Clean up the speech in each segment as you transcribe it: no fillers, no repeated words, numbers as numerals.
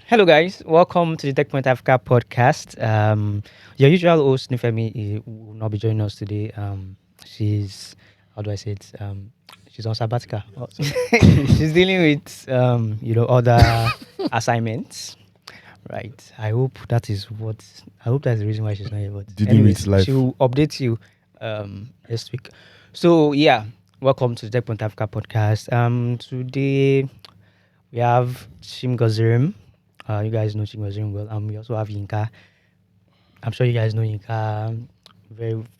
Hello, guys. Welcome to the Tech Point Africa podcast. Your usual host, Nifemi, will not be joining us today. She's, how do I say it? She's on sabbatical. She's dealing with, other assignments. Right. I hope that's the reason why she's not here. But Dealing with life. she will update you next week. So, yeah, welcome to the Tech Point Africa podcast. Today we have Chimgozirim. You guys know Chimgozirim well. We also have Yinka. I'm sure you guys know Yinka.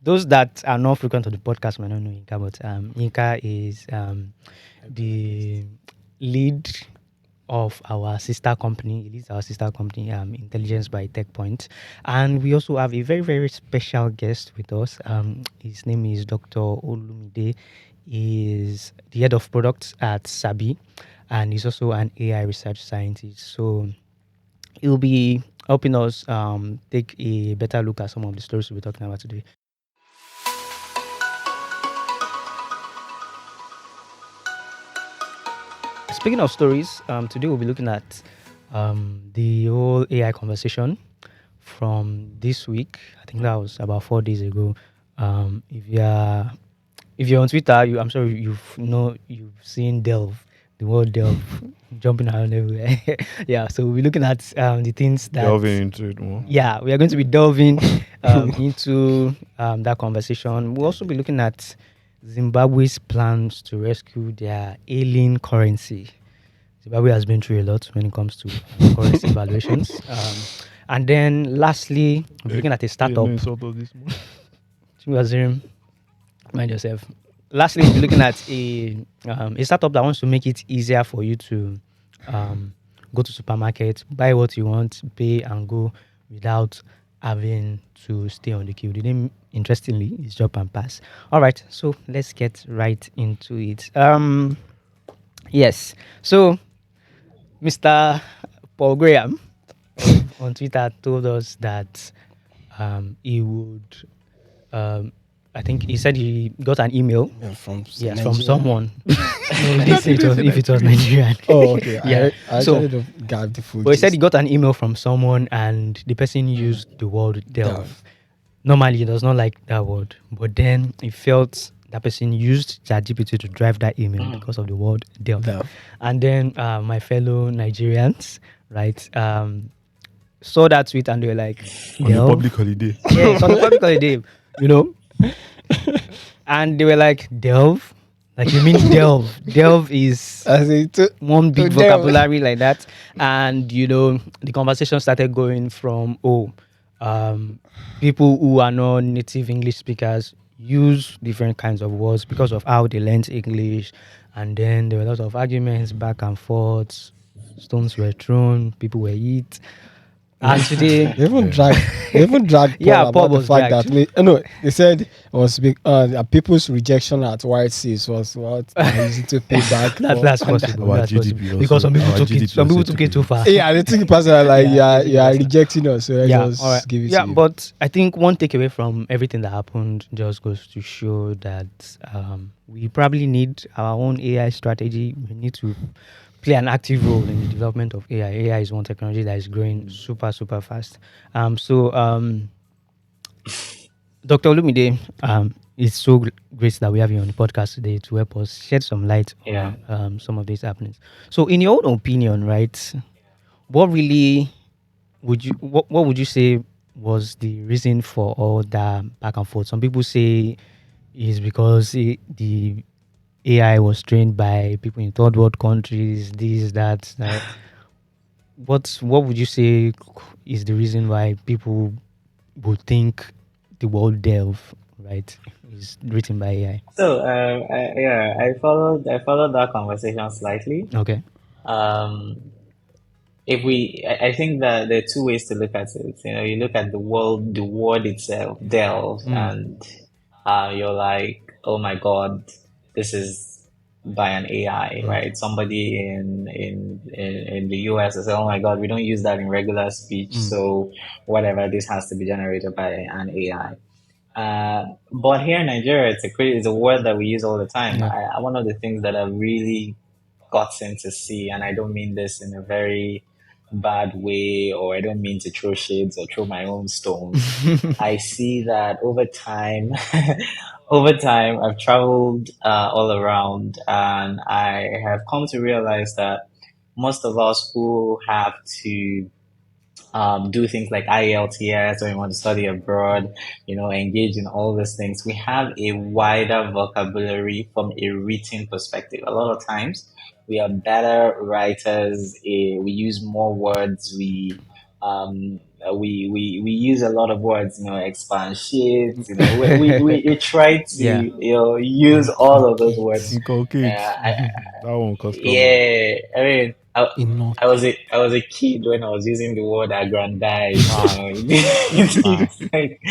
Those that are not frequent on the podcast might not know Yinka, but Yinka is the lead of our sister company. It is our sister company, Intelligence by TechPoint. And we also have a very, very special guest with us. His name is Dr. Olumide. He is the head of products at Sabi, and he's also an AI research scientist. So he'll be helping us take a better look at some of the stories we'll be talking about today. Speaking of stories, today we'll be looking at the whole AI conversation from this week. I think that was about 4 days ago. If you're on Twitter, I'm sure you've seen Delve, the word Delve, jumping around everywhere. Yeah, so we'll be looking at the things that Delving into it more. Yeah, we are going to be delving into that conversation. We'll also be looking at Zimbabwe's plans to rescue their ailing currency. Zimbabwe has been through a lot when it comes to currency valuations. And then lastly, we're looking at a startup. Chimazirim, mind yourself. Lastly, we're looking at a startup that wants to make it easier for you to go to supermarket, buy what you want, pay and go without having to stay on the queue. The name, interestingly, is Drop and Pass. All right, so let's get right into it. Yes, so Mr. Paul Graham on Twitter told us that he would. I think he said he got an email. From someone. I didn't say if it was Nigerian. Oh, okay. Yeah. I So, got the full but he said he gist. got an email from someone, and the person used the word delve. Delve. Normally, he does not like that word, but then he felt that person used ChatGPT to drive that email because of the word delve. Delve. And then my fellow Nigerians, right, saw that tweet and they were like, On a delve? public holiday. Yeah, it's on a public holiday, you know. And they were like, delve? Like, you mean delve? Delve is I say one big to delve. vocabulary like that. And, the conversation started going from, people who are not native English speakers use different kinds of words because of how they learned English. And then there were lots of arguments back and forth. Stones were thrown, people were hit. And today, They even dragged Paul Yeah, about Paul the was fact dragged. that they said it was big, people's rejection at White Seas was what easy to pay back. that's possible. Our That's GDP possible. also- Because some people our took it. GDP Some people also took it took too it. far. Yeah, they think personal like Yeah, you are personal. rejecting us, so let's Yeah, just all right. give it Yeah, to you. but I think one takeaway from everything that happened just goes to show that we probably need our own AI strategy. We need to play an active role in the development of AI. AI is one technology that is growing super, super fast. So Dr. Olumide, it's so great that we have you on the podcast today to help us shed some light on some of these happenings. So, in your own opinion, right, what really what would you say was the reason for all that back and forth? Some people say is because the AI was trained by people in third world countries, this, that. What would you say is the reason why people would think the word delve, right, is written by AI? So, I followed that conversation slightly. Okay. Um, if I think that there are two ways to look at it. You look at the word itself, delve, and you're like, oh my God, this is by an AI, right? Somebody in the US will say, oh my God, we don't use that in regular speech, so whatever, this has to be generated by an AI. But here in Nigeria, it's a word that we use all the time. Yeah. One of the things that I've really gotten to see, and I don't mean this in a very bad way, or I don't mean to throw shades or throw my own stones. I see that over time, over time, I've traveled all around, and I have come to realize that most of us who have to do things like IELTS when you want to study abroad, engage in all these things. We have a wider vocabulary from a written perspective. A lot of times we are better writers, we use more words, we use a lot of words, expatiate, we try to, Yeah. use all of those words. Inculcate. I, That one cost common. yeah, I mean, Inoculate. I was a kid when I was using the word aggrandize. Ah, nah. It's like,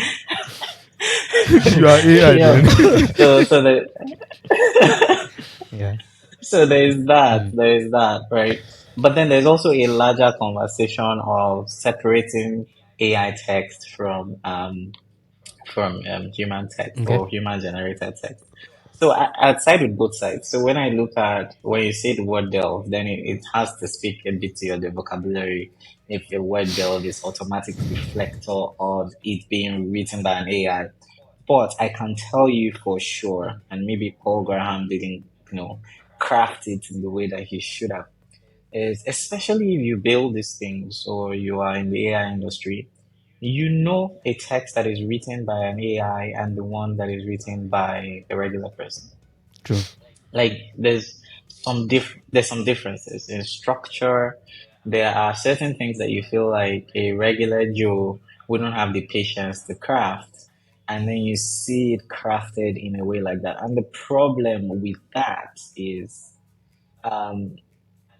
You are AI yeah. then. So the Yeah. so Mm. there is that, right? But then there's also a larger conversation of separating AI text from human text Okay. or human generated text. So I'd side with both sides. So when I look at when you say the word delve, then it has to speak a bit to your vocabulary. If the word delve is automatic reflector of it being written by an AI. But I can tell you for sure, and maybe Paul Graham didn't, craft it in the way that he should have, is especially if you build these things or you are in the AI industry, you know a text that is written by an AI and the one that is written by a regular person. True. Like there's some differences in structure. There are certain things that you feel like a regular Joe wouldn't have the patience to craft, and then you see it crafted in a way like that. And the problem with that is um,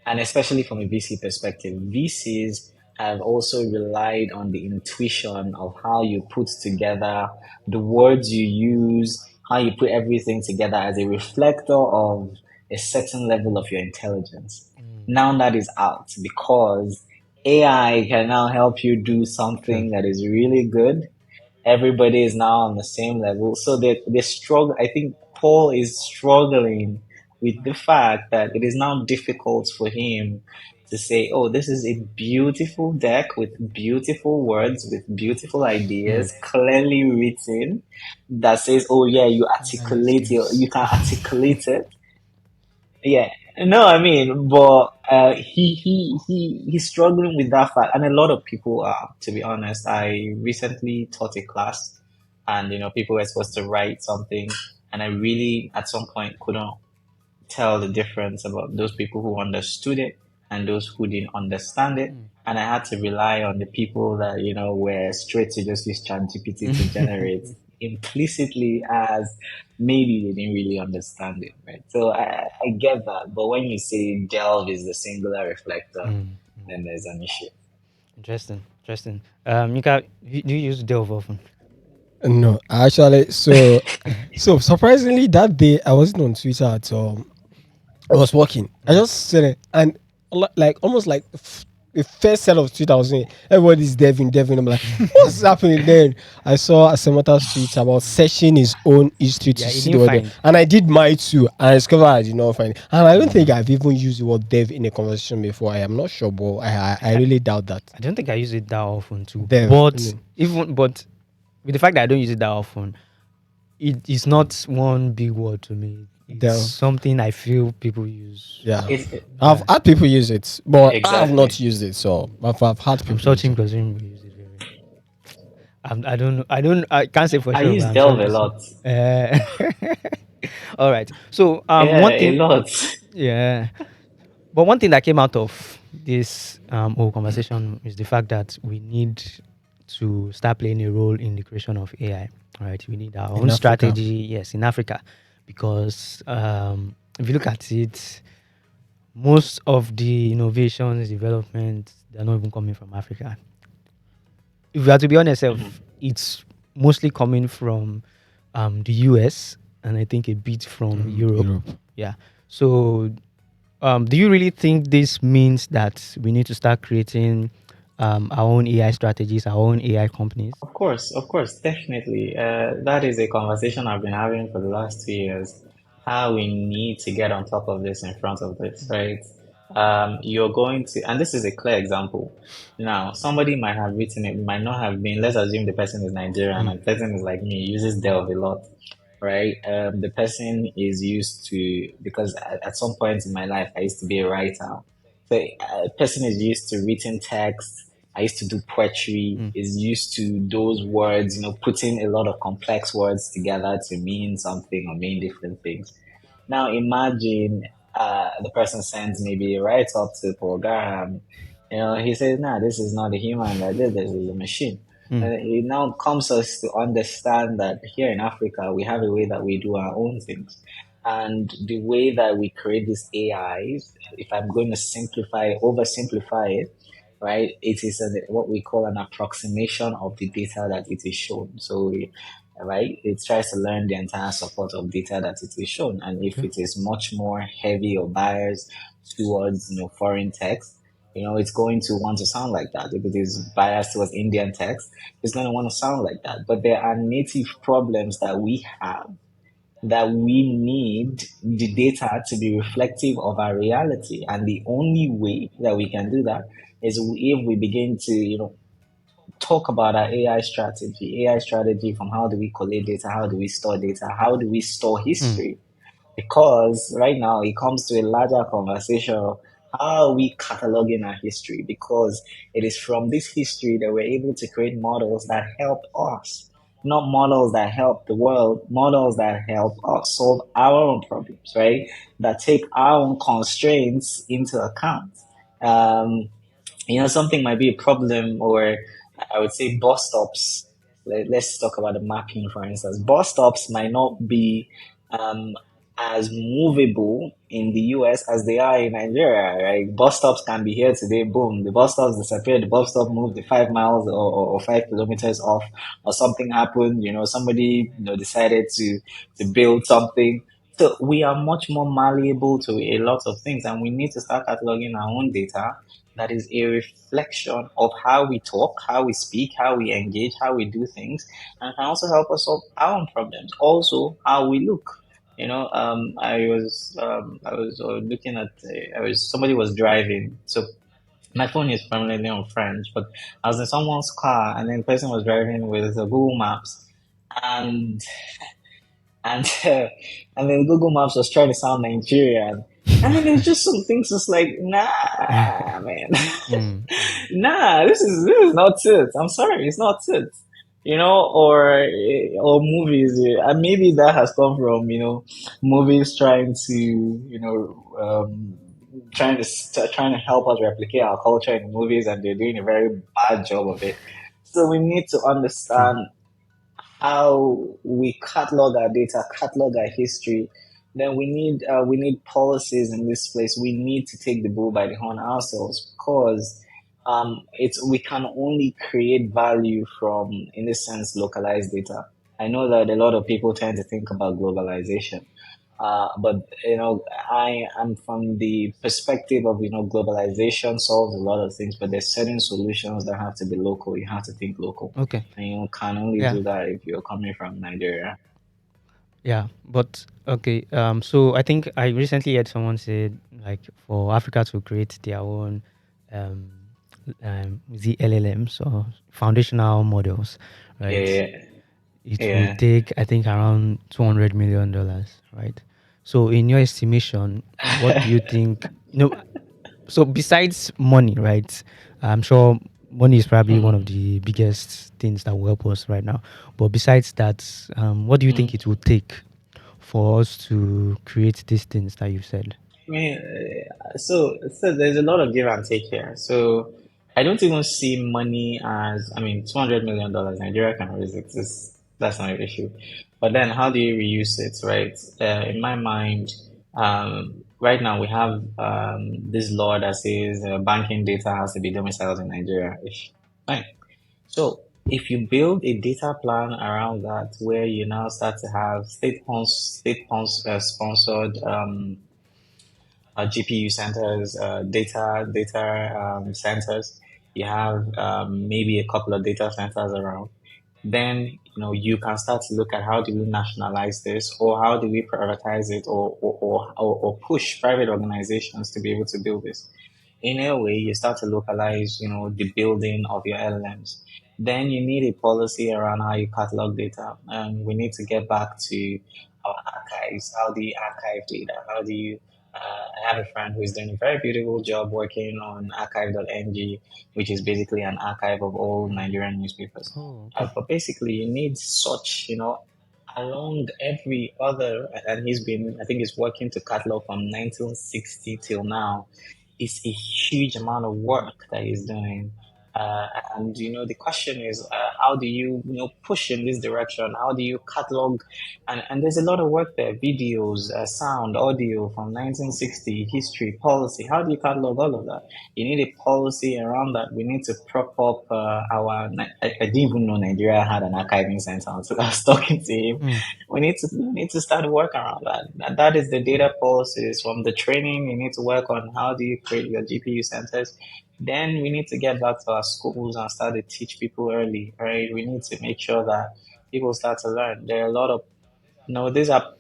and especially from a VC perspective, VCs have also relied on the intuition of how you put together the words you use, how you put everything together as a reflector of a certain level of your intelligence. Mm. Now that is out because AI can now help you do True. something that is really good. Everybody is now on the same level. So they struggle. I think Paul is struggling with the fact that it is now difficult for him to say, oh, this is a beautiful deck with beautiful words, with beautiful Mm. ideas, clearly written, that says, oh, yeah, AI skills. you can articulate it. Yeah. No, I mean, but he's struggling with that fact, and a lot of people are. To be honest, I recently taught a class, and people were supposed to write something, and I really at some point couldn't tell the difference about those people who understood it and those who didn't understand it. And I had to rely on the people that, were straight to just use ChatGPT to generate implicitly as maybe they didn't really understand it, right? So I get that. But when you say delve is the singular reflector, Mm. then there's an issue. Interesting. Interesting. Do you use Delve often? No, actually, so surprisingly, that day I wasn't on Twitter at all. I was walking. I Mm. just said it, and like almost like the first set of tweet I was saying, everybody's deving. I'm like, what's happening? Then I saw Asemata's tweet about searching his own history Yeah, to he see the didn't word there, find. and I did mine too. And I discovered I did not find it. And I don't think Mm. I've even used the word dev in a conversation before. I am not sure, but I I, really doubt that. I don't think I use it that often too. Dev. But with the fact that I don't use it that often, it is not one big word to me. It's Dev. something I feel people use. Yeah. I've Yeah. had people use it, but I have not Exactly. used it. So I've had I'm people use searching it. because we use it very. I don't know. I don't. I can't say for I sure, but use I'm sure delve a it's. lot. Uh, all right. So Yeah, one a thing. lot. Yeah. But one thing that came out of this whole conversation is the fact that we need to start playing a role in the creation of AI. Right? We need our In own Africa. strategy, yes, in Africa, because if you look at it, most of the innovations, development, they're not even coming from Africa. If we are to be honest, it's mostly coming from the US and I think a bit from Europe. Europe. Yeah. So do you really think this means that we need to start creating our own AI strategies, our own AI companies? Of course, definitely. That is a conversation I've been having for the last 2 years. How we need to get on top of this, in front of this, right? you're going to, and this is a clear example. Now, somebody might have written it, might not have been, let's assume the person is Nigerian Mm. and the person is like me, uses Delve a lot, right? The person is used to, because at some point in my life, I used to be a writer. So a person is used to written text. I used to do poetry, Mm. is used to those words, putting a lot of complex words together to mean something or mean different things. Now imagine the person sends maybe a write up to Paul Graham. He says, "Nah, this is not a human. That this is a machine." Mm. And it now comes us to understand that here in Africa we have a way that we do our own things, and the way that we create these AIs. If I'm going to oversimplify it, right? It is what we call an approximation of the data that it is shown. So, right, it tries to learn the entire support of data that it is shown. And if Okay. it is much more heavy or biased towards, foreign text, it's going to want to sound like that. If it is biased towards Indian text, it's going to want to sound like that. But there are native problems that we have that we need the data to be reflective of our reality. And the only way that we can do that is if we begin to, talk about our AI strategy from how do we collect data, how do we store data, how do we store Mm. history, because right now it comes to a larger conversation of how are we cataloging our history, because it is from this history that we're able to create models that help us, not models that help the world, models that help us solve our own problems, right? That take our own constraints into account. Um, Something might be a problem, or I would say bus stops. Let's talk about the mapping, for instance. Bus stops might not be um, as movable in the US as they are in Nigeria, right? Bus stops can be here today, boom, the bus stops disappear, the bus stop moved the 5 miles or 5 kilometers off, or something happened, somebody, decided to build something. So we are much more malleable to a lot of things, and we need to start cataloging our own data that is a reflection of how we talk, how we speak, how we engage, how we do things, and can also help us solve our own problems. Also, how we look. I was looking at, somebody was driving, so my phone is permanently on French, but I was in someone's car, and then the person was driving with Google Maps, and and and then Google Maps was trying to sound Nigerian. And then there's just some things just like, nah, man. Mm. Mm. Nah, this is not it. I'm sorry, it's not it. Or movies, and maybe that has come from movies trying to trying to help us replicate our culture in movies, and they're doing a very bad job of it. So we need to True. understand how we catalog our data, catalog our history. Then we need policies in this place. We need to take the bull by the horn ourselves, because it's we can only create value from, in this sense, localized data. I know that a lot of people tend to think about globalization, but I am from the perspective of globalization solves a lot of things, but there's certain solutions that have to be local. You have to think local, Okay. and you can only Yeah. do that if you're coming from Nigeria. Yeah. But okay. So I think I recently heard someone say, like, for Africa to create their own um the LLMs or foundational models, right? Yeah, It will yeah. take, I think, around $200 million, right? So in your estimation, what do you think? So besides money, right? I'm sure money is probably one of Mm, the biggest things that will help us right now. But besides that, what do you think mm. it will take for us to create these things that you said? I mean, so there's a lot of give and take here. So I don't even see money as, I mean, $200 million Nigeria can raise it. That's not an issue. But then how do you reuse it, right? In my mind, right now we have this law that says banking data has to be domiciled in Nigeria. Fine. So if you build a data plan around that, where you now start to have sponsored GPU centers, data centers. You have maybe a couple of data centers around. then you can start to look at how do we nationalize this, or how do we prioritize it, or push private organizations to be able to build this. In a way, you start to localize, the building of your LLMs. Then you need a policy around how you catalog data. And we need to get back to our archives. How do you archive data? How do you I have a friend who is doing a very beautiful job working on archive.ng, which is basically an archive of all Nigerian newspapers. Oh, okay. But basically, you need such, along every other, and I think he's working to catalog from 1960 till now. It's a huge amount of work that he's doing. And the question is, how do you push in this direction? How do you catalog? And there's a lot of work there: videos, sound, audio from 1960, history, policy. How do you catalog all of that? You need a policy around that. We need to prop up our. I didn't even know Nigeria had an archiving center until I was talking to him. Mm. We need to start work around that. That is the data policies. From the training, you need to work on how do you create your GPU centers. Then we need to get back to our schools and start to teach people early, right? We need to make sure that people start to learn. There are a lot of no, these are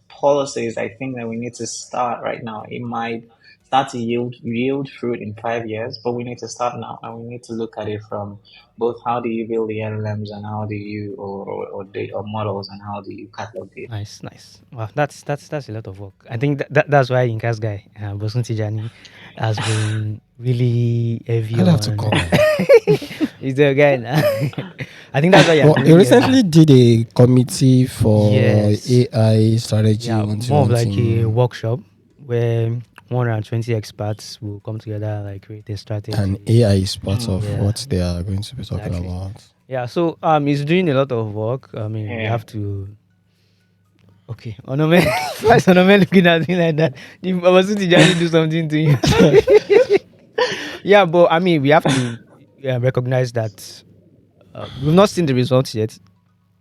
policies I think that we need to start right now. It might start to yield fruit in 5 years, but we need to start now, and we need to look at it from both how do you build the LLMs, and how do you or models, and how do you catalog data. Nice, nice. Wow, that's a lot of work. I think that's why Inka's guy, Bosun Tijani, has been really heavy I'll have to on. call him. He's the guy now. I think that's why you're Well, he doing recently did a committee for Yes. AI strategy. Yeah, One more of like a workshop where 120 experts will come together, like create a strategy. and AI is part of Yeah. what they are going to be talking Exactly. about. Yeah, so he's doing a lot of work. I mean, we Yeah. have to. Okay, Onome, why is Onome looking at me like that? If I was to do something to you. Yeah, but I mean, we have to recognize that we've not seen the results yet.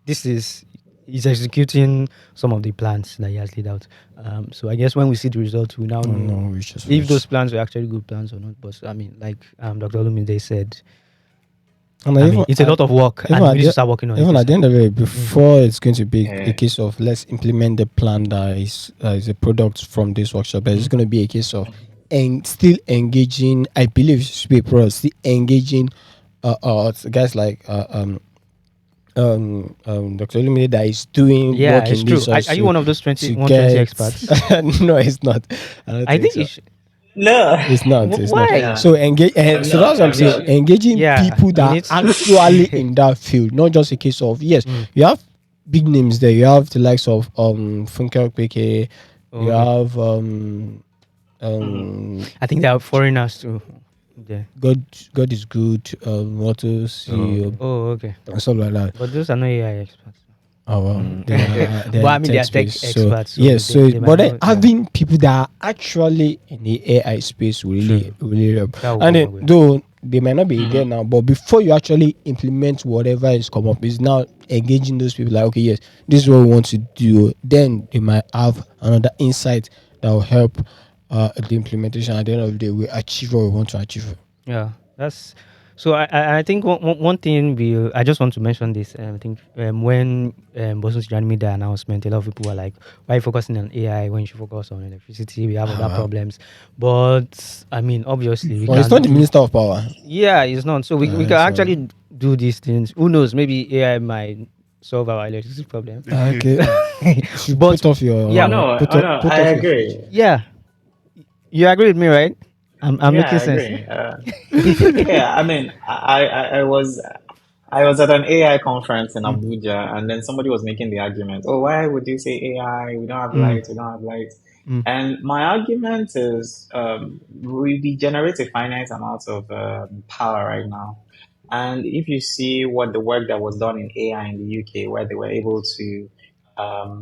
This is he's executing some of the plans that he has laid out. So I guess when we see the results, we now Oh, know no, which is if those plans were actually good plans or not. But I mean, like Dr. Olumide said, I mean, it's a lot of work, and we need to start working on it. Even at the end of the day, before it's going to be Yeah. a case of let's implement the plan that is a product from this workshop, but it's going to be a case of still engaging. I believe it should be a product, still engaging guys like Dr. Olumide that is doing Yeah, work it's in true. this. Are you one of those 120 get experts? No, it's not. I think so. you should. No. It's not. It's Why? not. So engage. So not. that's what I'm I'm saying. not. Engaging Yeah, people you that need are to- actually in that field, not just a case of yes. You have big names there. You have the likes of Funke Okpeke. You Okay. have I think they are foreigners too. Yeah. God is good. What else? Oh, okay. And stuff like that. But those are not AI experts. Oh well, they But I in mean, they are tech space. experts. So Yes, they might but then know, yeah. having people that are actually in the AI space will really help. That will And go then, a way. though they might not be there now, but before you actually implement whatever is come up, is now engaging those people like, okay, yes, this is what we want to do. Then they might have another insight that will help the implementation. At the end of the day, we achieve what we want to achieve. Yeah, that's so. I think one thing I just want to mention this. I think when Bosun Tijani made the announcement, a lot of people were like, "Why are you focusing on AI when you should focus on electricity? We have other problems." But I mean, obviously, we Well, it's can not the do- Minister of Power. Yeah, it's not. So we can so- actually do these things. Who knows? Maybe AI might solve our electricity problem. Okay. You should But- put off your. yeah, put I off your agree. fridge. Yeah, you agree with me, right? I'm Yeah, making I sense. agree. Yeah, I mean, I was at an AI conference in Abuja, and then somebody was making the argument, "Oh, why would you say AI? We don't have light. We don't have light." And my argument is, we generate a finite amount of power right now, and if you see what the work that was done in AI in the UK, where they were able to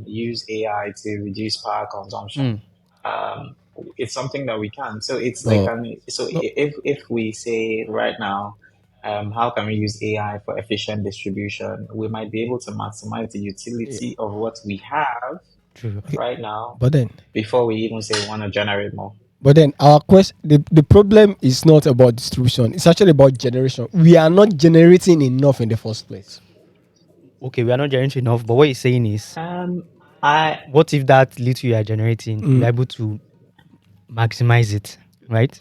use AI to reduce power consumption. Um, it's something that we can. So it's like, Oh. I mean, so if we say right now, how can we use AI for efficient distribution? We might be able to maximize the utility of what we have True. right now But then, before we even say we want to generate more. our question, the problem is not about distribution. It's actually about generation. We are not generating enough in the first place. okay, we are not generating enough, but what he's saying is, I what if that little you are generating, you're able to maximize it, right?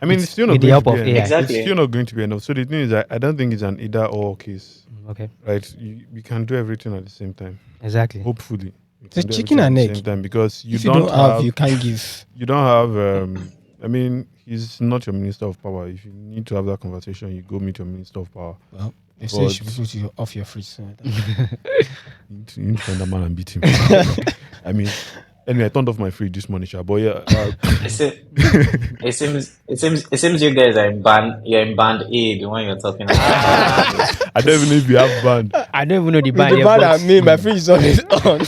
I mean, it's still not With the going to help be of enough. AI. It's still exactly. not going to be enough. So the thing is, I don't think it's an either or case, Okay, right? We can do everything at the same time. exactly. Hopefully, we It's can do chicken everything at and the egg. same time because you If you don't don't have, you have, can't give. you don't have. I mean, he's not your minister of power. If you need to have that conversation, you go meet your minister of power. Well, they say you But should be put you off your fridge. So you need to find that man and beat him. I mean, anyway, I turned off my fridge this morning, sha, but yeah, It seems, it seems you guys are in band. You're in band A, the one you're talking about. I don't even know if we have band. I don't even know the with band the yet, bad but and me, my fridge is always on.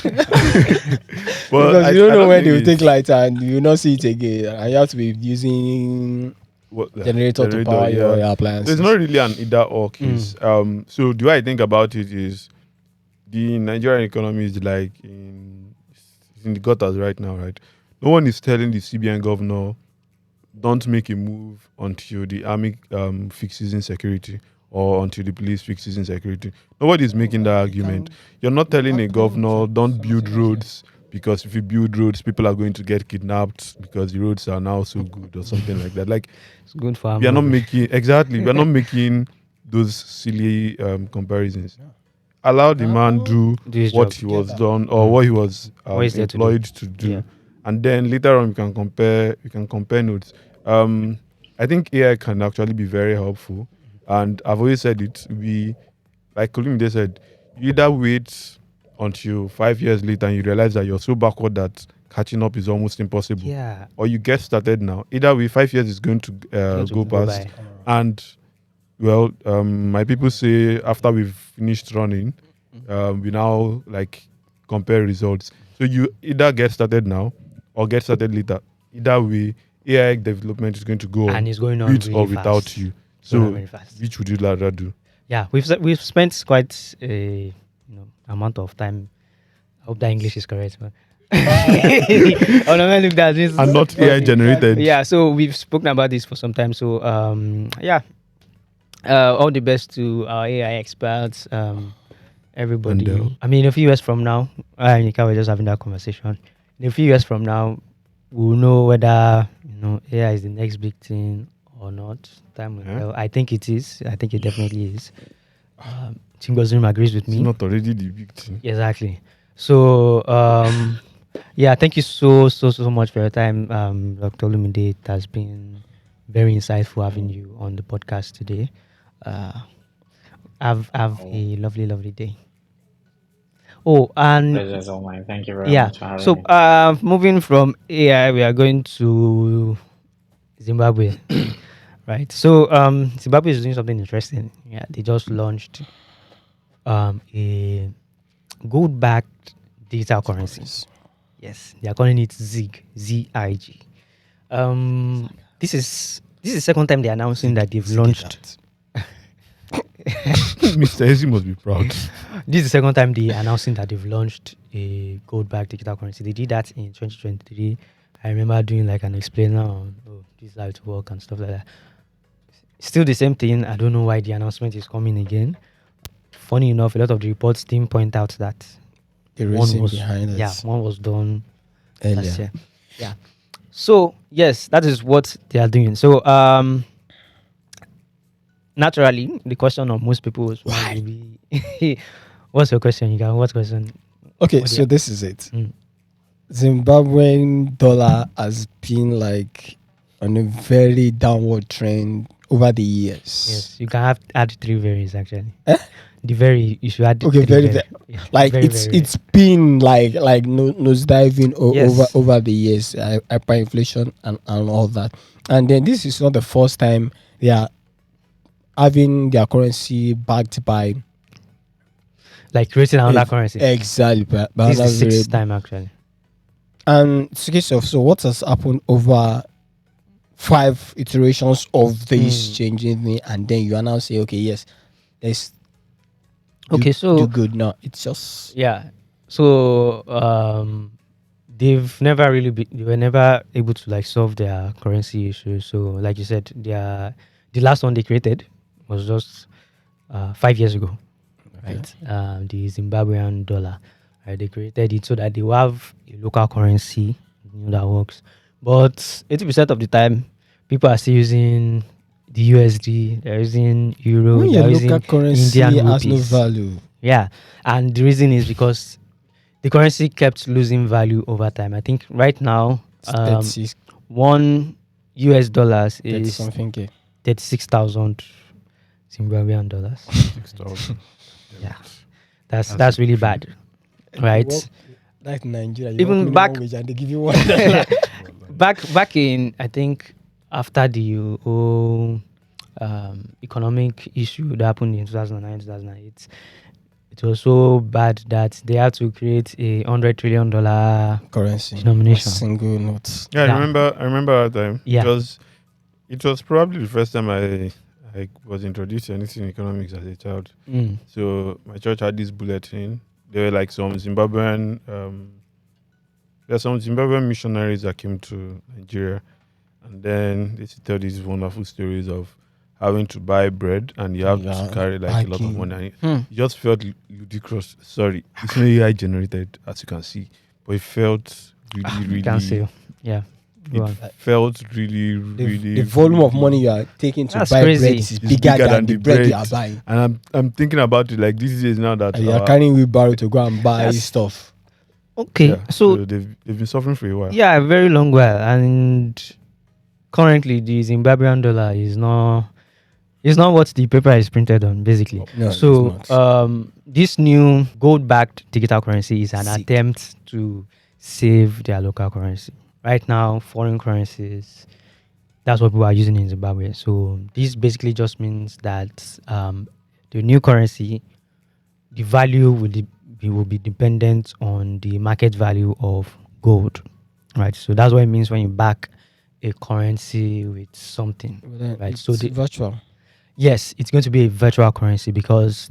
But Because you don't I know when think they will it's- take light and you will not see it again. And you have to be using what the generator to power your So appliances. it's not really an either or case. So the way I think about it is the Nigerian economy is like it's in the gutters right now, right? No one is telling the CBN governor don't make a move until the army fixes insecurity or until the police fixes insecurity. Nobody is making that argument. You're not telling a governor don't build roads because if you build roads, people are going to get kidnapped because the roads are now so good or something like that. Like it's good for we are not him. making we are not making those silly comparisons. Allow the man do Do his what job. he was done or what he was What he's there to do. employed to do, Yeah. and then later on we can compare notes. I think AI can actually be very helpful, and I've always said it. We, like Olumide said, you either wait until 5 years later and you realize that you're so backward that catching up is almost impossible, Yeah. or you get started now. Either way, 5 years is going to Going to go go past, by. and well, my people say after we've finished running, we now like compare results. So you either get started now or get started later. Either way, AI development is going to go on, And it's going on with really or without fast. you. It's going on So very fast. which would you rather do? Yeah, we've spent quite a amount of time. I hope that English is correct, man. Oh no, man, look that this. And not AI generated. Yeah, so we've spoken about this for some time. So yeah, all the best to our AI experts, everybody. And, I mean, a few years from now, I and Nika were just having that conversation. In a few years from now, we'll know whether AI is the next big thing or not. Time will Yeah. tell. I think it is. I think it definitely is. Chingozim agrees with It's me. not already the big thing. Exactly. So yeah, thank you so much for your time, Dr. Olumide. It has been very insightful having you on the podcast today. Have a lovely day. Oh, and Pleasure's all mine. Thank you very yeah. much for having So me. moving from AI, we are going to Zimbabwe, right? So Zimbabwe is doing something interesting. Yeah, they just launched a gold-backed digital currency. Yes, they are calling it ZIG, ZIG. This is the second time they're announcing that they've launched. Mr. Ezi must be proud. This is the second time they're announcing that they've launched a gold-backed digital currency. They did that in 2023. I remember doing like an explainer on this is how it works and stuff like that. Still the same thing. I don't know why the announcement is coming again. Funny enough, a lot of the reports didn't point out that The one reason was behind it. yeah, one was done last Earlier. year. Yeah. So yes, that is what they are doing. So naturally, the question of most people is why? Will be what's your question? You got what question? Okay, What do so you- this is it. Mm. Zimbabwean dollar has been like on a very downward trend over the years. Yes, you can add three variants actually. Eh? The very you should add Okay, three very, vari- yeah, Like very, it's very it's been like nose diving Yes. over the years, hyperinflation and all that. And then this is not the first time they are having their currency backed by like creating another Ex- currency. exactly by This is the another sixth variable. time actually. And so what has happened over 5 iterations of this changing thing, and then you are now say, okay, yes, let's Okay, so do good now. It's just yeah. So they were never able to like solve their currency issues. So like you said, the last one they created was just 5 years ago. right? The Zimbabwean dollar. Right? They created it so that they will have a local currency, that works. But 80% of the time, people are still using the USD, they're using Euro, When your they're local using currency Indian has no rupees. value, Yeah, and the reason is because the currency kept losing value over time. I think right now, it's 36, one US dollars 30 is something K. 36,000 Zimbabwean dollars. 6,000. Yeah, That's that's really true. bad, You right? work, like Nigeria, you Even work minimum back- wage and they give you $1. back in, I think, after the whole economic issue that happened in 2009 2008, it was so bad that they had to create a $100 trillion Currency, denomination. a single note. Yeah, Yeah. I remember that time. Yeah. It was probably the first time I was introduced to anything in economics as a child. Mm. So my church had this bulletin. There were like some Zimbabwean there are some Zimbabwean missionaries that came to Nigeria, and then they tell these wonderful stories of having to buy bread and you have Yeah, to carry like a lot of packing. money. And it Hmm. just felt ludicrous. Sorry, it's not AI generated as you can see, but it felt really, You can say, really. yeah. Go on. It felt really, The, really. the volume of really- money you are taking to That's buy crazy. bread is It's bigger than the bread you are buying. And I'm thinking about it like these days now that And you are carrying wheelbarrow to go and buy That's- stuff. Okay, yeah, so they've been suffering for a while. yeah, a very long while, and currently the Zimbabwean dollar is not what the paper is printed on, basically. No, it's So not. this new gold-backed digital currency is an Sick. attempt to save their local currency. Right now, foreign currencies, that's what people are using in Zimbabwe. So this basically just means that the new currency, the value will be dependent on the market value of gold, right? So that's what it means when you back a currency with something, But then right? it's So virtual. yes, it's going to be a virtual currency because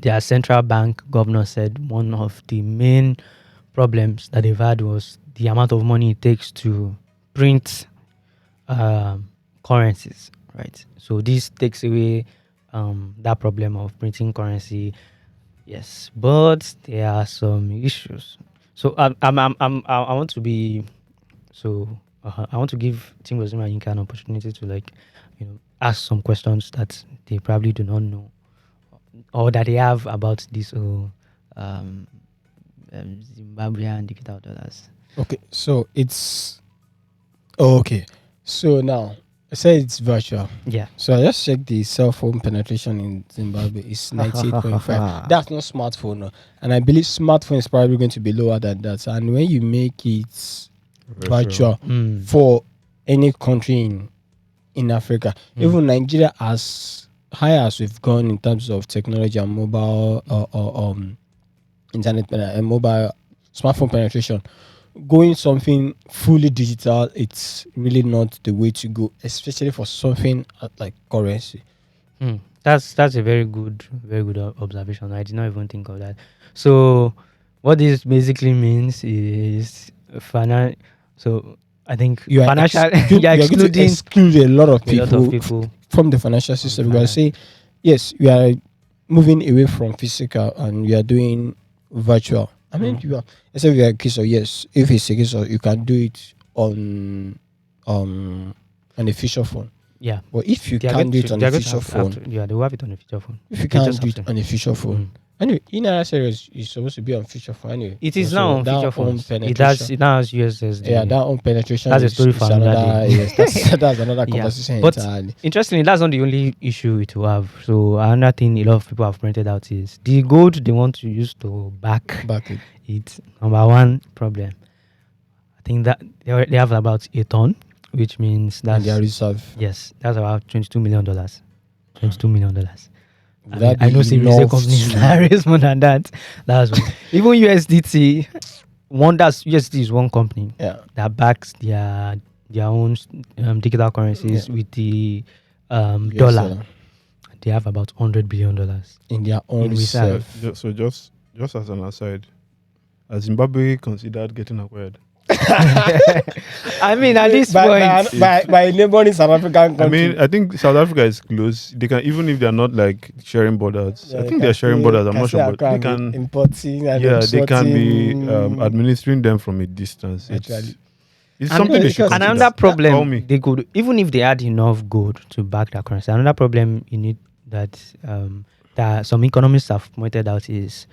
their central bank governor said one of the main problems that they've had was the amount of money it takes to print currencies, right? So this takes away that problem of printing currency. Yes, but there are some issues. So I want to be so I want to give Team Rosima and Yinka an opportunity to ask some questions that they probably do not know or that they have about this Zimbabwean digital dollars. Okay, so it's okay. So now I said it's virtual. Yeah. So I just checked the cell phone penetration in Zimbabwe. It's 98.5. That's not smartphone, no. And I believe smartphone is probably going to be lower than that. And when you make it virtual Mm. for any country in Africa, even Nigeria, as high as we've gone in terms of technology and mobile internet and mobile smartphone penetration, going something fully digital, it's really not the way to go, especially for something like currency. That's a very good observation. I did not even think of that. So what this basically means is so I think You are financial you you're are going to excluding exclude a lot of a lot of people people. from the financial system. Because finance. say, yes, we are moving away from physical and we are doing virtual. I mean, you are, except if you are a case of yes, if it's a case of you can do it on a feature phone. Yeah. But if you They are can't going do to- it on they a are going to feature phone, yeah, they will have it on a feature phone. if you They can't just do have it to. on a feature phone, anyway, in our series it's supposed to be on feature phone anyway. It is So now on that feature own phones. It penetration- now has USSD. Yeah, that own penetration. That's a is- story is for another another. day. Yes, that's another Yeah, conversation but- entirely. Interestingly, that's not the only issue it will have. So another thing a lot of people have pointed out is the gold they want to use to back Back it. it. Number one problem. I think that they have about a ton, which means And that's their reserve. yes, that's about $22 million. $22 million. Would that I know be some music enough companies to- that raise more than that. That's one. Even USDT, USDT is one company Yeah. that backs their own digital currencies Yeah. with the US dollar. They have about $100 billion. in their own In reserve. reserve. So just as an aside, has Zimbabwe considered getting acquired? I mean, at this by, point, by a neighboring South African I country. mean, I think South Africa is close. They can, even if they're not like sharing borders. Yeah, I they think can they're sharing still- borders. I'm can not still sure, but Accra they and be can. importing and Yeah, they can be exporting. administering them from a distance. Actually. It's And- something they Yeah, should because- and consider. another Call problem me. they could, even if they had enough gold to back that currency, another problem you need that some economists have pointed out is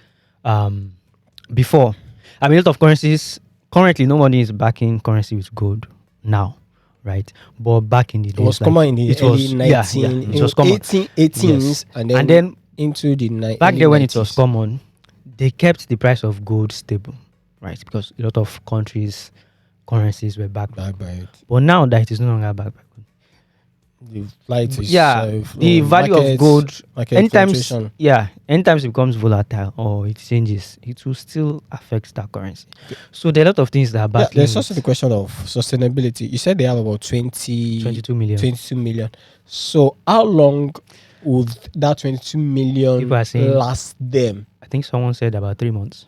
before, I mean, a lot of currencies currently nobody is backing currency with gold now, right? But back in the It days, was common in the it early was 19, it was common. 1818s, Yes. and then, And then into the back early then when it was 90s. common, they kept the price of gold stable, right? Because a lot of countries currencies were backed by Back by it. but now that it is no longer backed by gold, The flight is the value of gold market anytime fluctuation. anytime it becomes volatile or it changes, it will still affect that currency. So there are a lot of things that are Yeah, battling there's also the with question of sustainability. You said they have about 22 million. 22 million. So how long would that 22 million People are saying- last them? I think someone said about 3 months.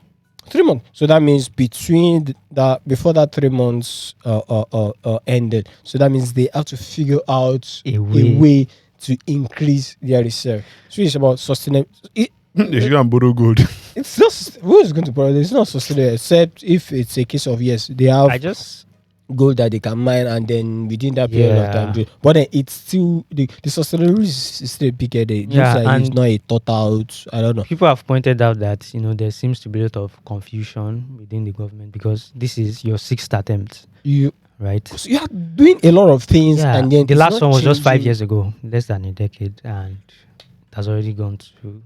3 months. So that means between that, before that 3 months ended. So that means they have to figure out A a way. way to increase their reserve. So it's about sustainability. They should go and borrow gold. It's just who is going to borrow? It's not sustainable except if it's a case of yes, they have I just gold that they can mine, and then within that period of time, Yeah. but then it's still the sustainability is still a big headache. Yeah, It's and- not a thought out. I don't know. people have pointed out that there seems to be a lot of confusion within the government because this is your 6th attempt, You right? so you are doing a lot of things, Yeah, and then the it's last not one was just 5 changing. years ago, less than a decade, and it has already gone through.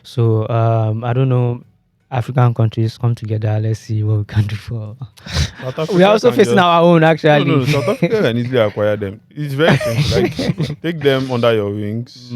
So I don't know. African countries come together. Let's see what we can do for. South Africa We are also can facing just- our own actually. No, South Africa can easily acquire them. It's very simple. Like, take them under your wings,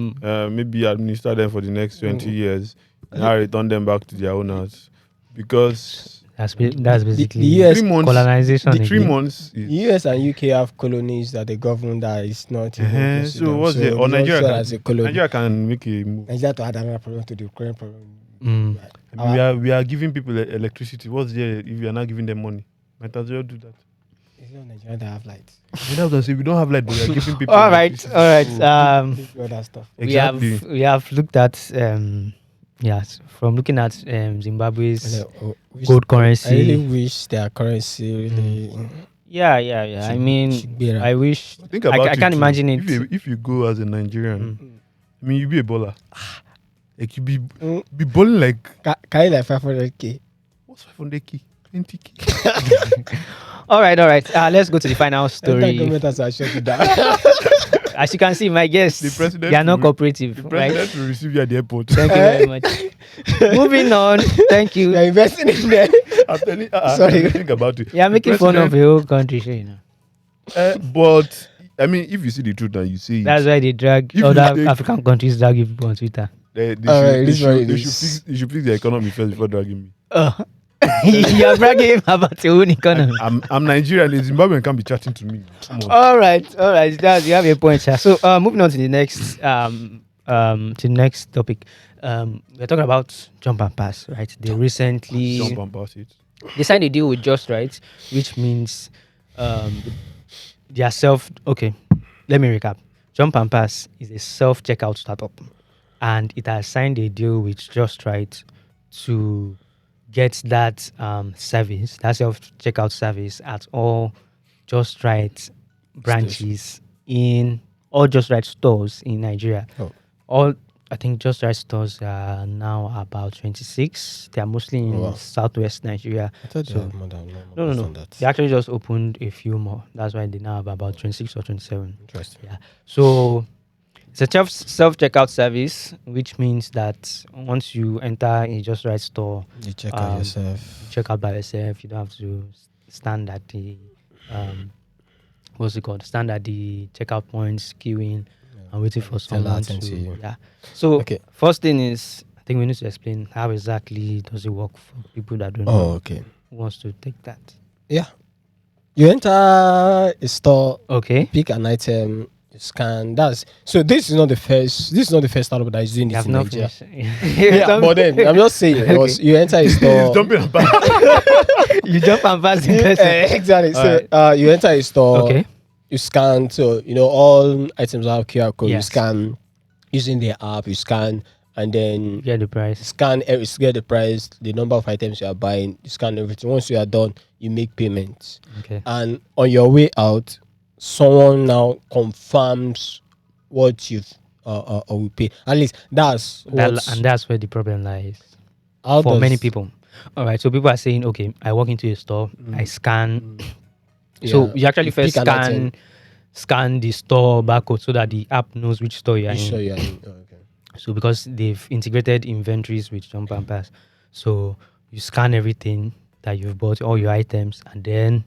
maybe administer them for the next 20 years, and now return them back to their owners. Because That's basically the US 3 months, colonization. the 3 again. months is, US and UK have colonies that they govern that is not even considered. so what's it? it's Or Nigeria also can, as a colony. Nigeria can make a move. Nigeria to add another problem to the Ukraine problem. Mm. I mean, we are giving people electricity. What's there if you are not giving them money? Might as well do that. It's not Nigeria that have lights. We don't have to say we don't have light, but we are giving people. All right, electricity. all right. So, This other stuff. exactly. We have looked at yes, from looking at Zimbabwe's gold currency. I really wish their currency really. Yeah. I should mean, be around. I wish. Think about I it can't too. imagine it. If you go as a Nigerian, I mean, you be a baller. Like you Mm. be balling like Carry like 500k. what's 500k, 20k. All right. Let's go to the final Story. story. Government has to shut it down. As you can see, my guests, The president they are not will- cooperative, The right? president will receive you at the airport. Thank you very much. Moving on. Thank you. You're investing in there. I'm telling Sorry. think about it. You are The making fun of president- the whole country, sure, But I mean, if you see the truth and you say it, That's why they drag If you other take- African countries drag people on Twitter. they Alright, should, this is what it they is. should fix the economy first before dragging me. You are bragging about your own economy. I'm Nigerian. A Zimbabwean can't be chatting to me. Come on. All right. That's, you have a point, sir. So moving on to the next topic. We're talking about jump and pass, right? They recently Jump and pass it. they signed a deal with Justrite, which means they are okay. Let me recap. Jump and Pass is a self-checkout startup, and it has signed a deal with Justrite to get that service, that self-checkout service at all Justrite branches in all Justrite stores in Nigeria. Oh. I think Justrite stores are now about 26. They are mostly in Wow. southwest Nigeria. I thought they So- had more than No. that. They actually just opened a few more. That's why they now have about 26 or 27. Interesting. Yeah. So it's a self-checkout service, which means that once you enter a Just Right store, You check out Um, yourself. check out by yourself. You don't have to stand at the what's it called? Stand at the checkout points, queuing, and waiting for Tell someone that into to. you. Yeah. So Okay. first thing is, I think we need to explain how exactly does it work for people that don't know. Oh, okay. Who wants to take that? Yeah. You enter a store, Okay. pick an item, scan. That's so. This is not the first. This is not the first startup that is doing You this have in not Nigeria. finished. Yeah, but then I'm just saying, Okay. you enter a He's store. jumping about. You jump and pass in person. Exactly. So Alright. you enter a store. Okay. You scan. So all items have QR code. You Yes. scan using the app. You scan and then Get the price. scan every get the price, the number of items you are buying. You scan everything. Once you are done, you make payments. Okay. And on your way out, someone now confirms what you've will pay. At least that's And that's where the problem lies how for does, many people. All right. So people are saying, okay, I walk into a store, I scan. So yeah, you actually first pick an item. scan the store barcode so that the app knows which store you are You in. sure you are in? Oh, okay. So because they've integrated inventories with Jump and Pass, so you scan everything that you've bought, all your items, and then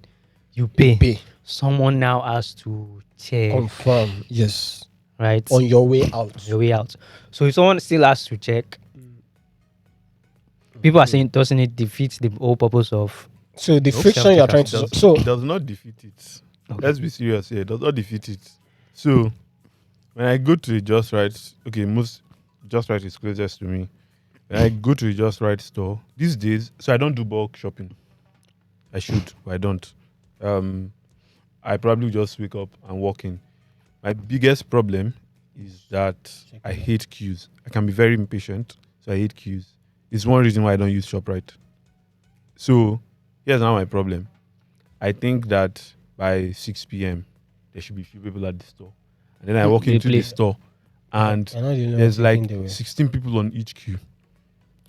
you pay. Pay. Someone now has to check, Confirm. Yes. right? On your way out. Your way out. So if someone still has to check, people are saying doesn't it defeat the whole purpose of So the Nope. friction you are trying to Does, so it does not defeat it. Okay. Let's be serious here. It does not defeat it. So when I go to a Just Right, okay, most Just Right is closest to me. When I go to a Just Right store these days, so I don't do bulk shopping. I should, but I don't. I probably just wake up and walk in. My biggest problem is that I hate queues. I can be very impatient, so I hate queues. It's one reason why I don't use ShopRite. So here's now my problem. I think that by 6 p.m. there should be few people at the store. And then I walk They into the play- store and I know you know there's what like you think they will. 16 people on each queue.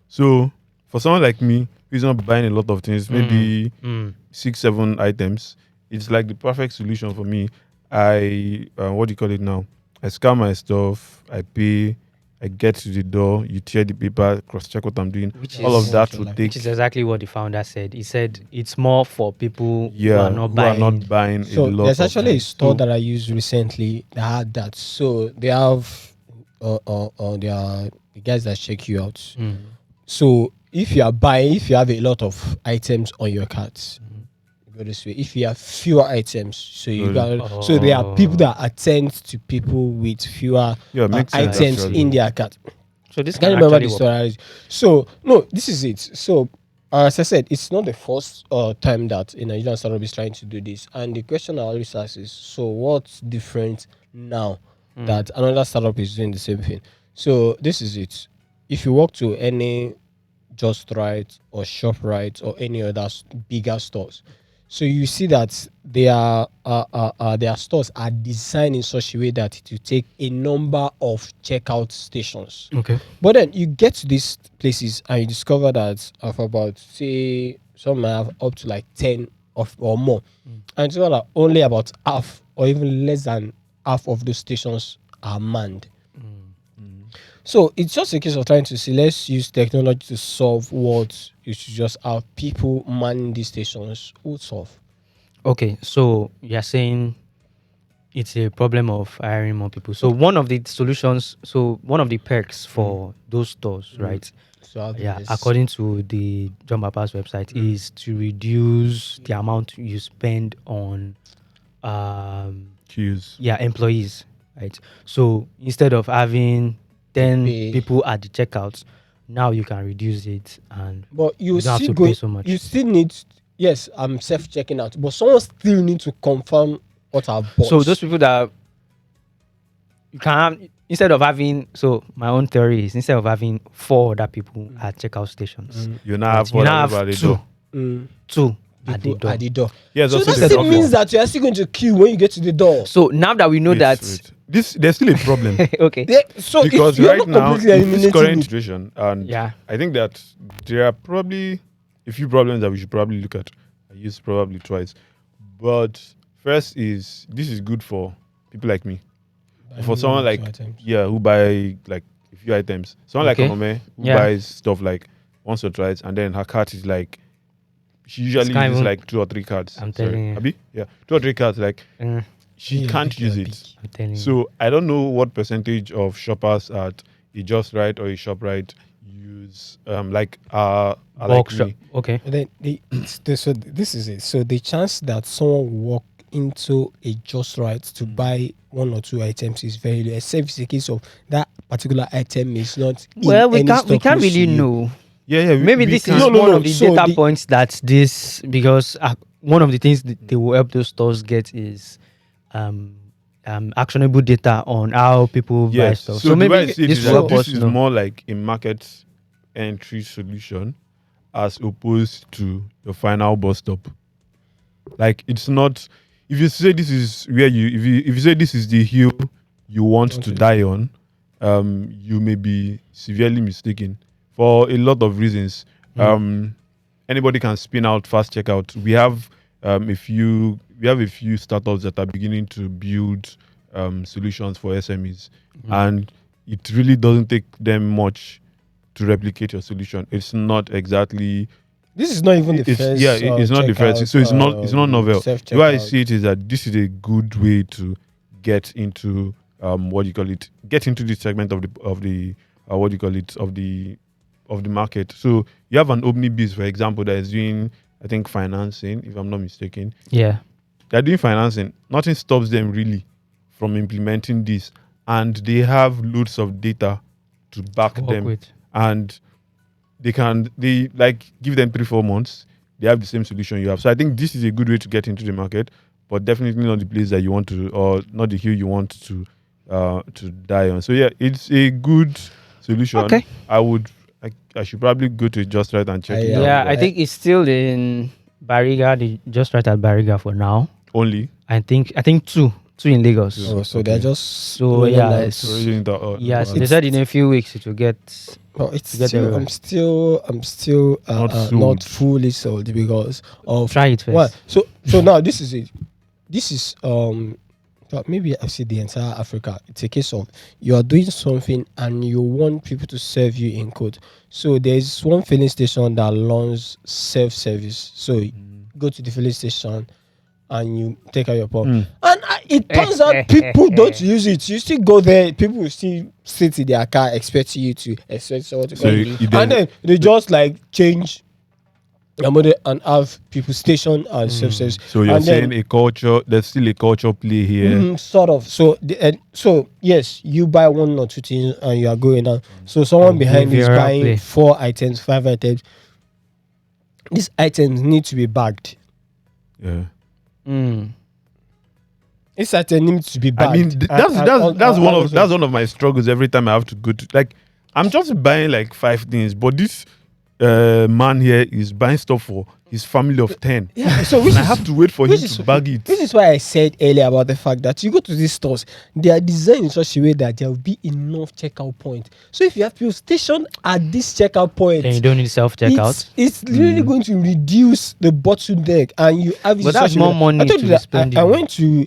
So for someone like me who's not buying a lot of things, maybe Mm. 6-7 items, it's like the perfect solution for me. I what do you call it now? I scan my stuff, I pay, I get to the door, you tear the paper, cross check what I'm doing. Which All is- of that Which would is take Which is exactly what the founder said. He said it's more for people who yeah, are not buying. buying So a lot there's of actually a things. store So- that I used recently that had that. So they have they are the guys that check you out. Mm. So if you have a lot of items on your cart, go this way. If you have fewer items, so you Really? got so there are people that attend to people with fewer yeah, makes sense, items actually. in their cart. So this I can't can remember actually the work. story. So no, this is it. So as I said, it's not the first time that a Nigerian startup is trying to do this. And the question I always ask is, so what's different now that another startup is doing the same thing? So this is it. If you walk to any Justrite or ShopRite or any other bigger stores, so you see that their stores are designed in such a way that it will take a number of checkout stations. Okay. But then you get to these places and you discover that of about, say, some might have up to like 10 or more. And so that only about half or even less than half of those stations are manned. So it's just a case of trying to see, let's use technology to solve what you should just have people manning these stations would solve. Okay. So you're saying it's a problem of hiring more people. So one of the solutions, so one of the perks for those stores, right? So having Yeah, this- according to the Jump and Pass website, is to reduce the amount you spend on Queues. employees, right? So instead of having 10 Pay. people at the checkouts, now you can reduce it and But you you don't have still to go. pay so much. You still need. Yes, I'm self-checking out, but someone still need to confirm what I've bought. so those people that you can have, instead of having, so my own theory is instead of having 4 other people at checkout stations, You now right, have you what now have everybody 2 do. Mm, 2 at the people door. at the door. Yeah, So that's that also still the means problem. that you are still going to queue when you get to the door. So now that we know that This there's still a problem. okay. So Because if you're right not now, completely in this eliminating current it, situation, and Yeah. I think that there are probably a few problems that we should probably look at. I use probably twice, but first is this is good for people like me. For someone like who buy like a few items, someone Okay. like Ome who Yeah. buys stuff like once or twice, and then her cart is like she usually can't uses even- like 2 or 3 cards. I'm Sorry. telling you. Abi? Yeah, 2 or 3 cards. Like she Yeah, can't big, use yeah, it. big. I'm telling you. So I don't know what percentage of shoppers at a Just Right or a ShopRite use are bulk like shop. me. Okay. But then so this is it. So the chance that someone will walk into a Justrite to buy one or two items is very low, except it's a case of that particular item is not Well, in any stock we can't list to really you. know. Yeah, yeah. Maybe we this can- is No, one of the so data points that this, because one of the things that they will help those stores get is actionable data on how people buy Yes. stuff. So, So the way I maybe see it this is will that help this us is know. more like a market entry solution as opposed to the final bus stop. Like it's not. If you say this is where if you say this is the hill you want to Okay. die on, you may be severely mistaken for a lot of reasons. Anybody can spin out fast checkout. We have a few startups that are beginning to build solutions for SMEs, and it really doesn't take them much to replicate your solution. It's not exactly This is not even the it's first. it's not the first. So it's not novel. The way I Self-checkout. see it is that this is a good way to get into what you call it, get into the segment of the what do you call it, of the market. So you have an Omnibiz, for example, that is doing, I think, financing, if I'm not mistaken. Yeah. They're doing financing. Nothing stops them really from implementing this, and they have loads of data to back Work them, with. and they like give them 3-4 months, they have the same solution you have. So I think this is a good way to get into the market, but definitely not the place that you want to, or not the hill you want to die on. So yeah, it's a good solution. Okay. I should probably go to Justrite and check it Yeah. out. Yeah, I but- think it's still in Bariga. They just right at Bariga for now. Only. I think two in Lagos. Oh, so they're Okay. just So rolling yeah, out. it's- Already in the, Yes, they It's- said in a few weeks it will get. Well, it's to get still, everywhere. I'm still Not not sold. fully sold because of Try it first. what. So now this is it. This is but maybe I've seen the entire Africa. It's a case of you are doing something and you want people to serve you in code. So there's one filling station that launches self-service. So you go to the filling station and you take out your pump. And it turns out people don't use it. You still go there, people will still sit in their car expecting you to expect someone to So come. you And then they just like change the model and have people station and self-service. So you're And then- saying a culture, there's still a culture play here. sort of. So so yes, you buy one or two things and you are going out. So someone behind is Behavioral buying play. 4 items, 5 items. These items need to be bagged. Yeah. This item needs to be bagged. I mean, that's one of my struggles every time I have to go to, like, I'm just buying like 5 things, but this man here is buying stuff for his family of 10. Yeah, so which And I is- have to wait for him which is- to bag it. This is why I said earlier about the fact that you go to these stores, they are designed in such a way that there will be enough checkout point. So if you have people stationed at this checkout point, Then you don't need self checkout. it's really going to reduce the bottleneck, and you have it But in that's such a more way- money I told to you be that spending. I went to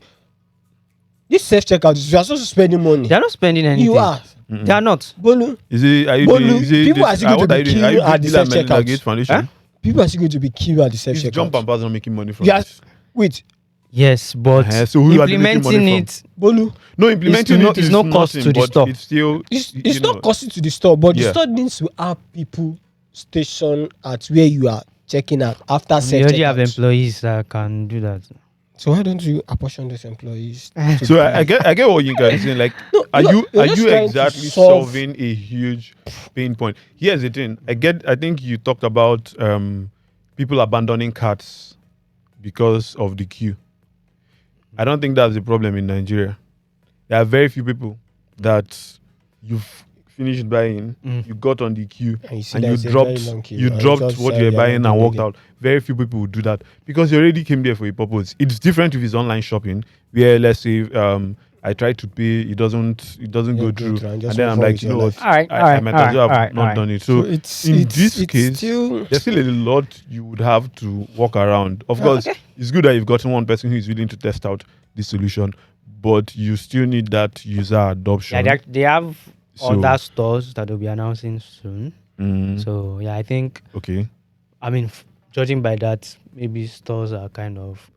this self checkout. You are supposed to spending money. They're not spending anything. You are. They are not. Bolu, Is it? Are you Bolu, doing? Is it people this- are still going what to are you be doing? Are you queuing at the doing Melinda self-checkout. Gates Foundation? Huh? people are still going to be queuing at the self Is checkout. Jump and Pass not making money from Yes. this? Wait, Yes, but So who are they making implementing money it. Bolu, No, implementing no- it it's is no cost nothing, to the but store. It's still. it's you not know, costing to the store, but the Yeah. store needs to have people stationed at where you are checking out after We self already have checkout. employees that can do that. So why don't you apportion those employees? So I get what you guys are saying. Like, No, are you're just you trying to exactly solve- solving a huge pain point? Here's the thing. I think you talked about people abandoning carts because of the queue. I don't think that's the problem in Nigeria. There are very few people that you've finished buying, you got on the queue, And you see and that you it's a dropped very long queue, you and dropped just what say you were you're buying not and doing walked it. out. Very few people would do that because you already came there for a purpose. It's different if it's online shopping, where let's say I try to pay, it doesn't go go through, through, and and just then move I'm on like, with you your know what, life. Alright, I might as well have alright, not alright. done it. So it's in it's- this it's case, still there's still a lot you would have to walk around. Of course, it's good that you've gotten one person who is willing to test out the solution, but you still need that user adoption. Yeah, they have So- other stores that they'll be announcing soon. Mm, So yeah, I think, okay. I mean, judging by that, maybe stores are kind of.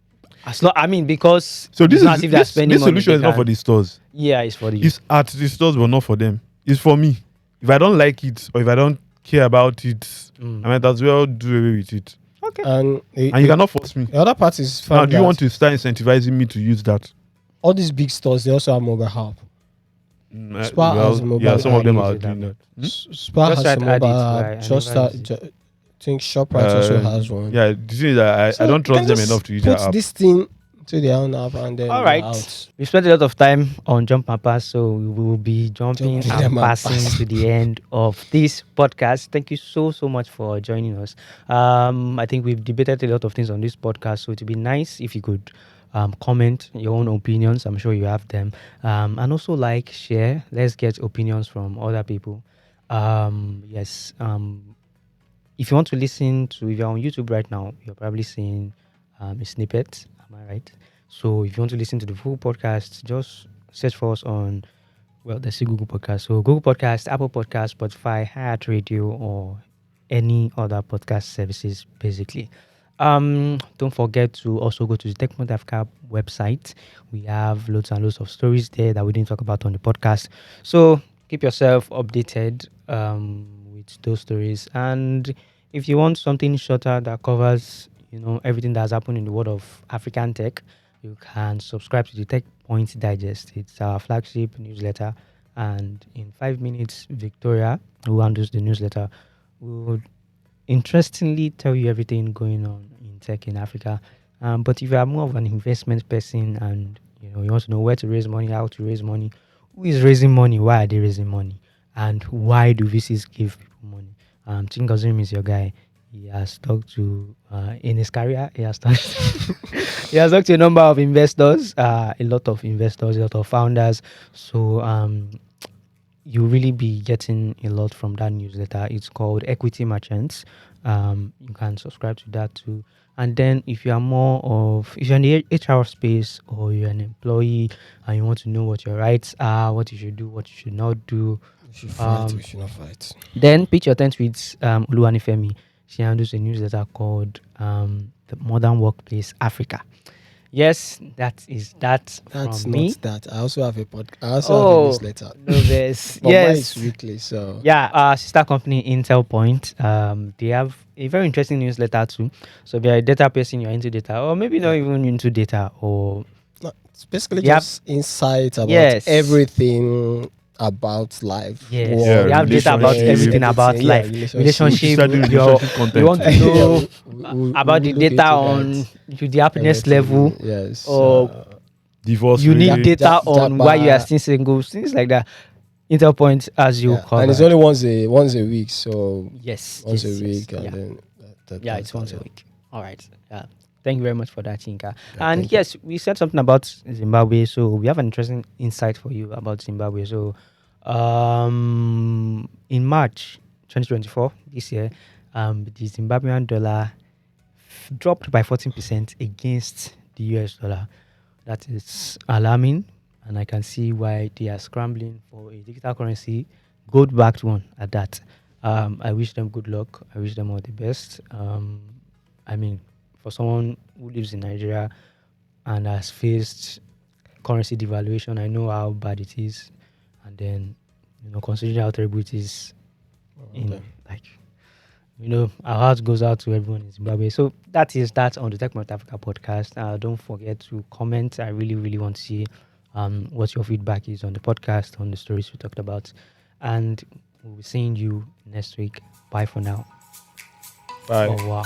Because So it's this not is as if they're this spending money, solution they is not can- for the stores. Yeah, it's for the. It's at the stores, but not for them. It's for me. If I don't like it or if I don't care about it, I might as well do away with it. Okay. And And you cannot force me. the other part is Now, found do you that want to start incentivizing me to use that? all these big stores, they also have mobile app. Spar has a Well, yeah, mobile some I of app. them didn't use are it that doing way. that. Spar Just has try a to add mobile it, but app. I never used it. I think Shoprite also has one. Yeah, the thing is that I So don't you can trust them just enough to use put their app. this thing to their own app and All then you're right. out. We spent a lot of time on jump and pass, so we will be jumping Jumping and them and passing passing. to the end of this podcast. Thank you so much for joining us. I think we've debated a lot of things on this podcast, so it'd be nice if you could comment your own opinions. I'm sure you have them, and also like, share. Let's get opinions from other people. Yes. If you want to listen to, if you're on YouTube right now, you're probably seeing a snippet. Am I right? So if you want to listen to the full podcast, just search for us on, well, there's a Google Podcast. So Google Podcast, Apple Podcast, Spotify, Heart Radio, or any other podcast services, basically. Don't forget to also go to the Tech.Africa website. We have loads and loads of stories there that we didn't talk about on the podcast. So keep yourself updated with those stories. And if you want something shorter that covers, everything that's happened in the world of African tech, you can subscribe to the Tech Point Digest. It's our flagship newsletter. And in 5 minutes, Victoria, who handles the newsletter, will interestingly tell you everything going on in tech in Africa. But if you are more of an investment person and you want to know where to raise money, how to raise money, who is raising money, why are they raising money, and why do VCs give people money, Chingazim is your guy. He has talked to in his career. He has talked. He has talked to a number of investors, a lot of investors, a lot of founders. So you really be getting a lot from that newsletter. It's called Equity Merchants. You can subscribe to that too. And then if you're in the HR space or you're an employee and you want to know what your rights are, what you should do, what you should not do, We should fight, we um, should not fight. then pitch your tent with Oluwanifemi. She handles a newsletter called The Modern Workplace Africa. Yes, that is that That's from not me. that. I also have a I also have a Oh, newsletter. no, yes. But mine Yes. is weekly, so Yeah, our sister company Intel Point, they have a very interesting newsletter too. So if you're a data person, you're into data, or maybe not Yeah. even into data, or no, it's basically they have just insights about yes, everything about life. yes, Yeah, they have data about relationship. everything about everything. Yeah, life, relationship. We should start doing Your relationship you content want to too. Yeah, know about we'll the look data into on that. the happiness level, Yes. or Divorce you need rate. data on why you are Japa, still single, things like that. Intel Point, as you yeah, and it's covered. only once a week, so Yes, once a yes, week, and yeah. then Yeah, that's it's once a yeah. week. All right. Yeah. Thank you very much for that, Chinka. Yeah, And thank you. yes, we said something about Zimbabwe, so we have an interesting insight for you about Zimbabwe. So, in March 2024, this year, the Zimbabwean dollar dropped by 14% against the US dollar. That is alarming, and I can see why they are scrambling for a digital currency, gold backed one at that. I wish them good luck. I wish them all the best. I mean, for someone who lives in Nigeria and has faced currency devaluation, I know how bad it is. And then, considering how terrible it is in Okay. like our heart goes out to everyone in Zimbabwe. So that is that on the Tech North Africa podcast. Don't forget to comment. I really, really want to see what your feedback is on the podcast, on the stories we talked about. And we'll be seeing you next week. Bye for now. Bye. Au revoir.